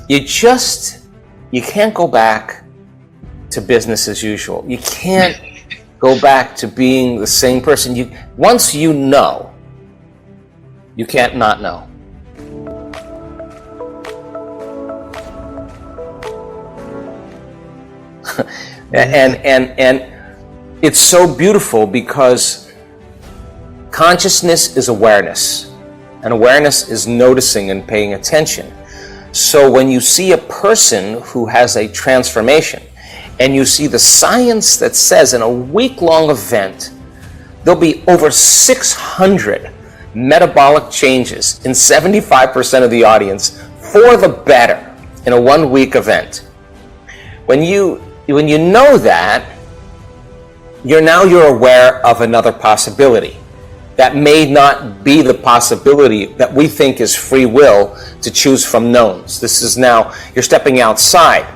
you can't go back to business as usual. You can't go back to being the same person. Once you know, you can't not know. and it's so beautiful because consciousness is awareness, and awareness is noticing and paying attention. So when you see a person who has a transformation, and you see the science that says in a week-long event, there'll be over 600 metabolic changes in 75% of the audience for the better in a 1-week event. When you know that, you're aware of another possibility that may not be the possibility that we think is free will to choose from knowns. This is now, you're stepping outside.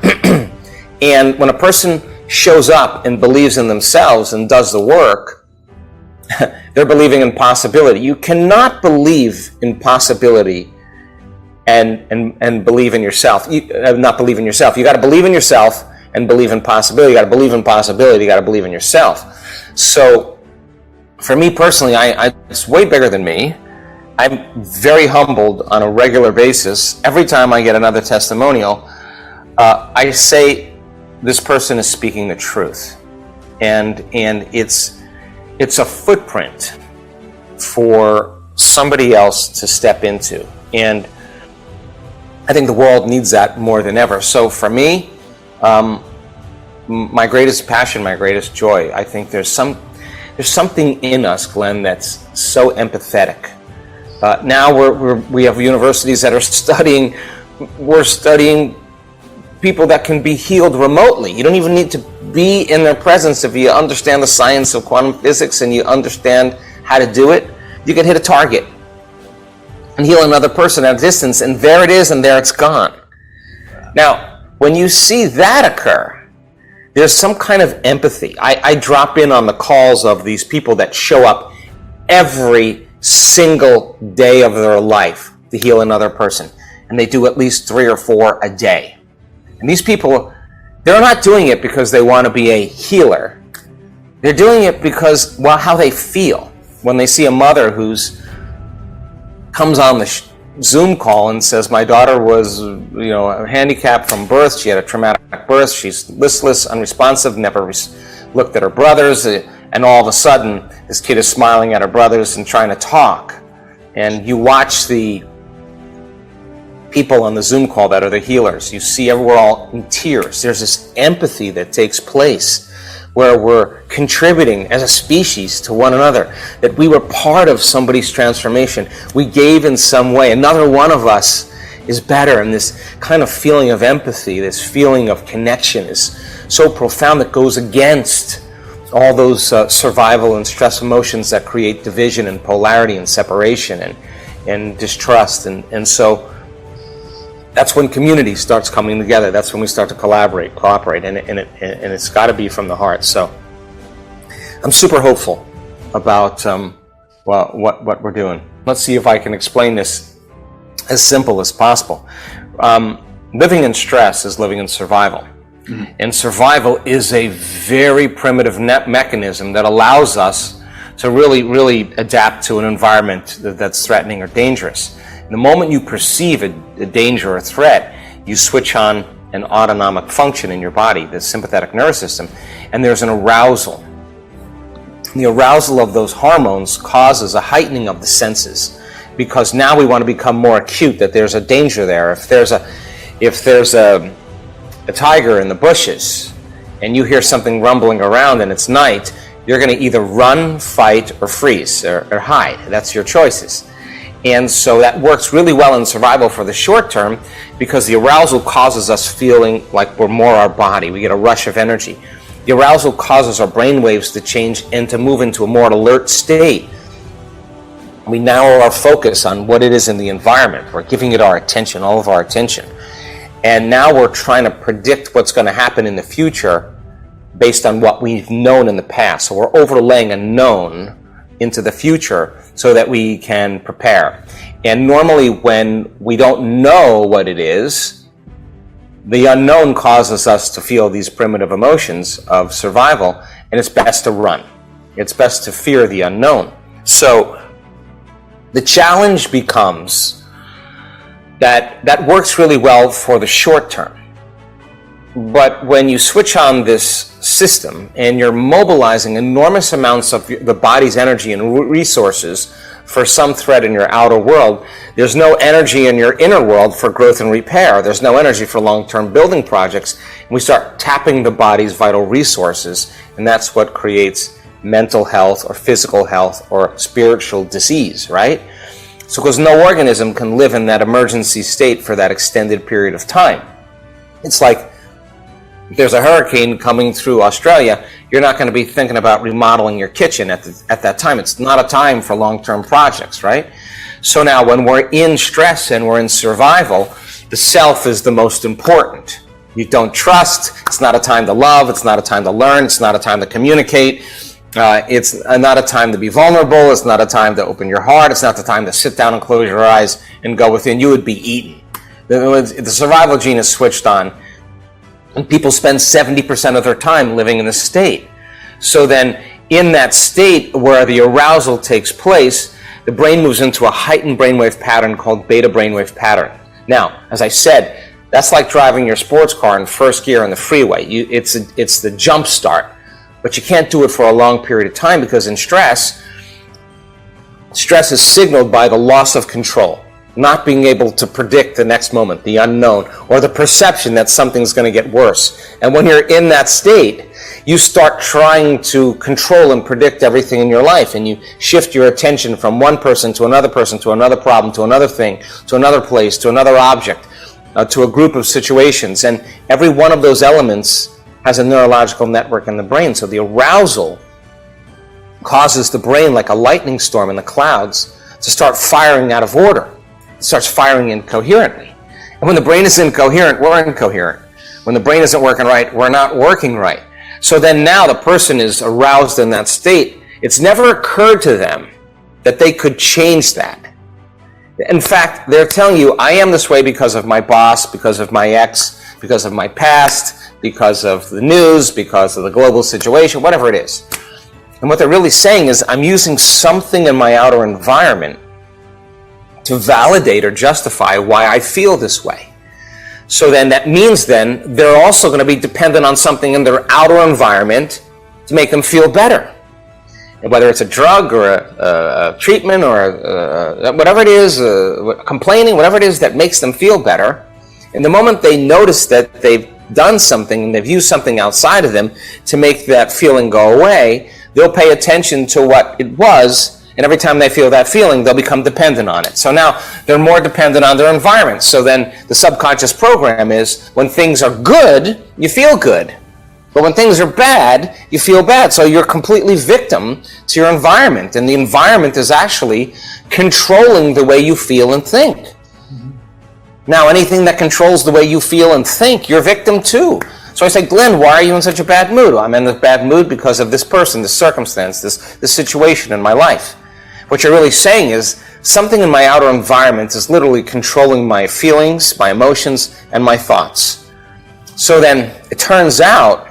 And when a person shows up and believes in themselves and does the work, they're believing in possibility. You cannot believe in possibility and believe in yourself. Not believe in yourself. You got to believe in yourself and believe in possibility. You got to believe in possibility. You got to believe in yourself. So, for me personally, it's way bigger than me. I'm very humbled on a regular basis. Every time I get another testimonial, I say, this person is speaking the truth, and it's a footprint for somebody else to step into, and I think the world needs that more than ever. So for me, my greatest passion, my greatest joy, I think there's something in us, Glenn, that's so empathetic. Now we have universities that are studying. We're studying people that can be healed remotely. You don't even need to be in their presence. If you understand the science of quantum physics and you understand how to do it, you can hit a target and heal another person at a distance, and there it is, and there it's gone. Now, when you see that occur, there's some kind of empathy. I drop in on the calls of these people that show up every single day of their life to heal another person, and they do at least 3 or 4 a day. And these people, they're not doing it because they want to be a healer. They're doing it because, well, how they feel when they see a mother who's comes on the Zoom call and says, my daughter was, handicapped from birth. She had a traumatic birth. She's listless, unresponsive, never looked at her brothers. And all of a sudden, this kid is smiling at her brothers and trying to talk. And you watch the people on the Zoom call that are the healers. You see everyone all in tears. There's this empathy that takes place where we're contributing as a species to one another, that we were part of somebody's transformation. We gave in some way. Another one of us is better, and this kind of feeling of empathy, this feeling of connection is so profound that goes against all those survival and stress emotions that create division and polarity and separation and distrust. And so that's when community starts coming together. That's when we start to collaborate, cooperate, and it's got to be from the heart. So I'm super hopeful about what we're doing. Let's see if I can explain this as simple as possible. Living in stress is living in survival. Mm-hmm. And survival is a very primitive mechanism that allows us to really adapt to an environment that's threatening or dangerous. The moment you perceive a danger or threat, you switch on an autonomic function in your body, the sympathetic nervous system, and there's an arousal. The arousal of those hormones causes a heightening of the senses, because now we want to become more acute that there's a danger there. If there's a tiger in the bushes and you hear something rumbling around and it's night, you're going to either run, fight, or freeze or hide. That's your choices. And so that works really well in survival for the short term, because the arousal causes us feeling like we're more our body. We get a rush of energy. The arousal causes our brain waves to change and to move into a more alert state. We narrow our focus on what it is in the environment. We're giving it our attention, all of our attention. And now we're trying to predict what's going to happen in the future based on what we've known in the past. So we're overlaying a known into the future so that we can prepare. And normally when we don't know what it is, the unknown causes us to feel these primitive emotions of survival, and it's best to run. It's best to fear the unknown. So the challenge becomes that works really well for the short term. But when you switch on this system and you're mobilizing enormous amounts of the body's energy and resources for some threat in your outer world, there's no energy in your inner world for growth and repair. There's no energy for long-term building projects. And we start tapping the body's vital resources, and that's what creates mental health or physical health or spiritual disease, right? So because no organism can live in that emergency state for that extended period of time. It's like if there's a hurricane coming through Australia, you're not going to be thinking about remodeling your kitchen at that time. It's not a time for long-term projects, right? So now when we're in stress and we're in survival, the self is the most important. You don't trust. It's not a time to love. It's not a time to learn. It's not a time to communicate. It's not a time to be vulnerable. It's not a time to open your heart. It's not the time to sit down and close your eyes and go within. You would be eaten. The survival gene is switched on. And people spend 70% of their time living in this state. So then, in that state where the arousal takes place, the brain moves into a heightened brainwave pattern called beta brainwave pattern. Now, as I said, that's like driving your sports car in first gear on the freeway. It's the jump start. But you can't do it for a long period of time because in stress is signaled by the loss of control. Not being able to predict the next moment, the unknown, or the perception that something's going to get worse. And when you're in that state, you start trying to control and predict everything in your life, and you shift your attention from one person, to another problem, to another thing, to another place, to another object, to a group of situations. And every one of those elements has a neurological network in the brain. So the arousal causes the brain, like a lightning storm in the clouds, to start firing out of order. Starts firing incoherently. And when the brain is incoherent, we're incoherent. When the brain isn't working right, we're not working right. So then now the person is aroused in that state. It's never occurred to them that they could change that. In fact, they're telling you, I am this way because of my boss, because of my ex, because of my past, because of the news, because of the global situation, whatever it is. And what they're really saying is, I'm using something in my outer environment to validate or justify why I feel this way. So then that means then they're also going to be dependent on something in their outer environment to make them feel better. And whether it's a drug or a treatment or whatever it is, complaining, whatever it is that makes them feel better. And the moment they notice that they've done something and they've used something outside of them to make that feeling go away, they'll pay attention to what it was. And every time they feel that feeling, they'll become dependent on it. So now they're more dependent on their environment. So then the subconscious program is when things are good, you feel good. But when things are bad, you feel bad. So you're completely victim to your environment. And the environment is actually controlling the way you feel and think. Mm-hmm. Now, anything that controls the way you feel and think, you're victim too. So I say, Glenn, why are you in such a bad mood? I'm in a bad mood because of this person, this circumstance, this situation in my life. What you're really saying is something in my outer environment is literally controlling my feelings, my emotions, and my thoughts. So then it turns out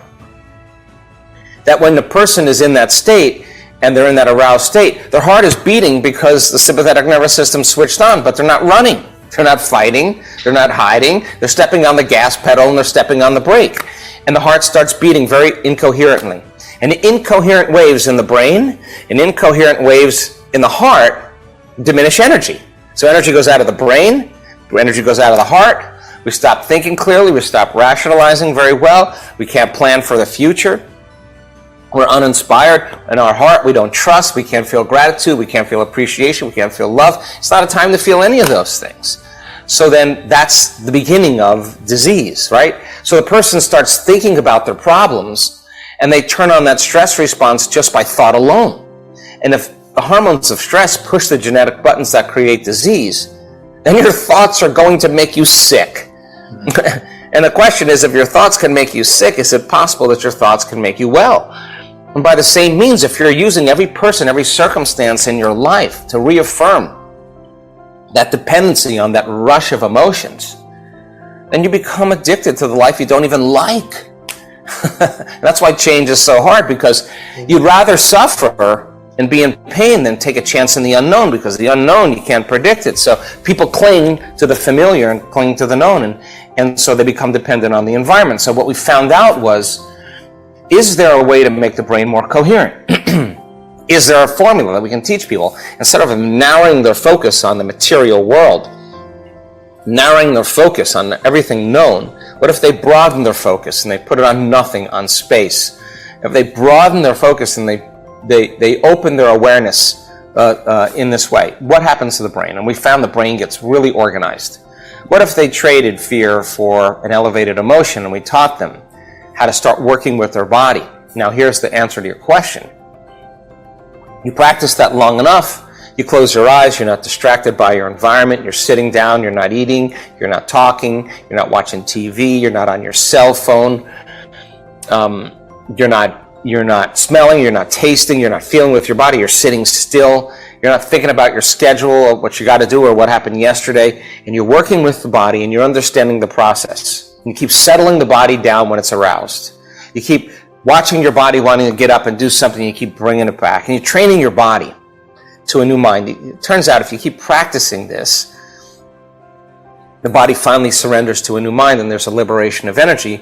that when the person is in that state and they're in that aroused state, their heart is beating because the sympathetic nervous system switched on, but they're not running. They're not fighting. They're not hiding. They're stepping on the gas pedal and they're stepping on the brake. And the heart starts beating very incoherently. And incoherent waves in the brain and incoherent waves in the heart diminish energy. So energy goes out of the brain, energy goes out of the heart. We stop thinking clearly, we stop rationalizing very well, we can't plan for the future. We're uninspired in our heart, we don't trust, we can't feel gratitude, we can't feel appreciation, we can't feel love. It's not a time to feel any of those things. So then that's the beginning of disease, right? So the person starts thinking about their problems and they turn on that stress response just by thought alone. And if the hormones of stress push the genetic buttons that create disease, then your thoughts are going to make you sick. And the question is, if your thoughts can make you sick, is it possible that your thoughts can make you well? And by the same means, if you're using every person, every circumstance in your life to reaffirm that dependency on that rush of emotions, then you become addicted to the life you don't even like. That's why change is so hard, because you'd rather suffer and be in pain than take a chance in the unknown, because the unknown, you can't predict it. So people cling to the familiar and cling to the known, and so they become dependent on the environment. So what we found out was, is there a way to make the brain more coherent? Is there a formula that we can teach people? Instead of narrowing their focus on the material world, narrowing their focus on everything known, what if they broaden their focus and they put it on nothing, on space? If they broaden their focus and they open their awareness in this way, what happens to the brain? And we found the brain gets really organized. What if they traded fear for an elevated emotion, and we taught them how to start working with their body? Now here's the answer to your question. You practice that long enough, you close your eyes, you're not distracted by your environment, you're sitting down, you're not eating, you're not talking, you're not watching TV, you're not on your cell phone, you're not smelling, you're not tasting, you're not feeling with your body, you're sitting still, you're not thinking about your schedule or what you got to do or what happened yesterday, and you're working with the body and you're understanding the process. You keep settling the body down when it's aroused. You keep watching your body wanting to get up and do something, you keep bringing it back, and you're training your body to a new mind. It turns out if you keep practicing this, the body finally surrenders to a new mind, and there's a liberation of energy,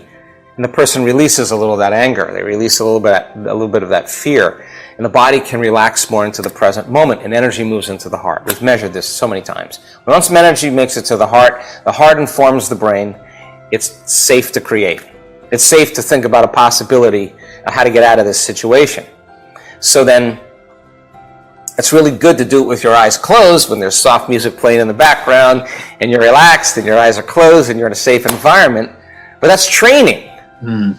and the person releases a little of that anger. They release a little bit of that fear, and the body can relax more into the present moment, and energy moves into the heart. We've measured this so many times. Once energy makes it to the heart informs the brain. It's safe to create. It's safe to think about a possibility of how to get out of this situation. So then, it's really good to do it with your eyes closed when there's soft music playing in the background and you're relaxed and your eyes are closed and you're in a safe environment. But that's training.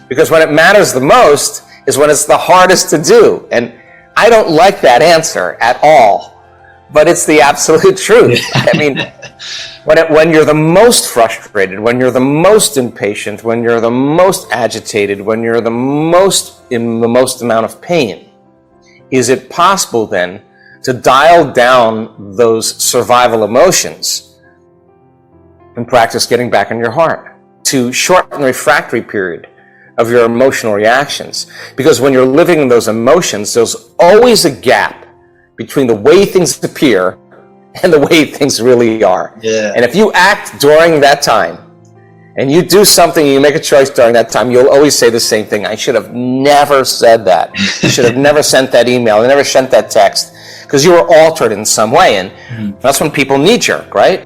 Because when it matters the most is when it's the hardest to do. And I don't like that answer at all, but it's the absolute truth. I mean, when you're the most frustrated, when you're the most impatient, when you're the most agitated, when you're in the most amount of pain, is it possible then to dial down those survival emotions and practice getting back in your heart, to shorten the refractory period of your emotional reactions? Because when you're living in those emotions, there's always a gap between the way things appear and the way things really are. Yeah. And if you act during that time, and you do something, and you make a choice during that time, you'll always say the same thing. I should have never said that. I should have never sent that email. I never sent that text. Because you were altered in some way. And that's when people knee-jerk, right?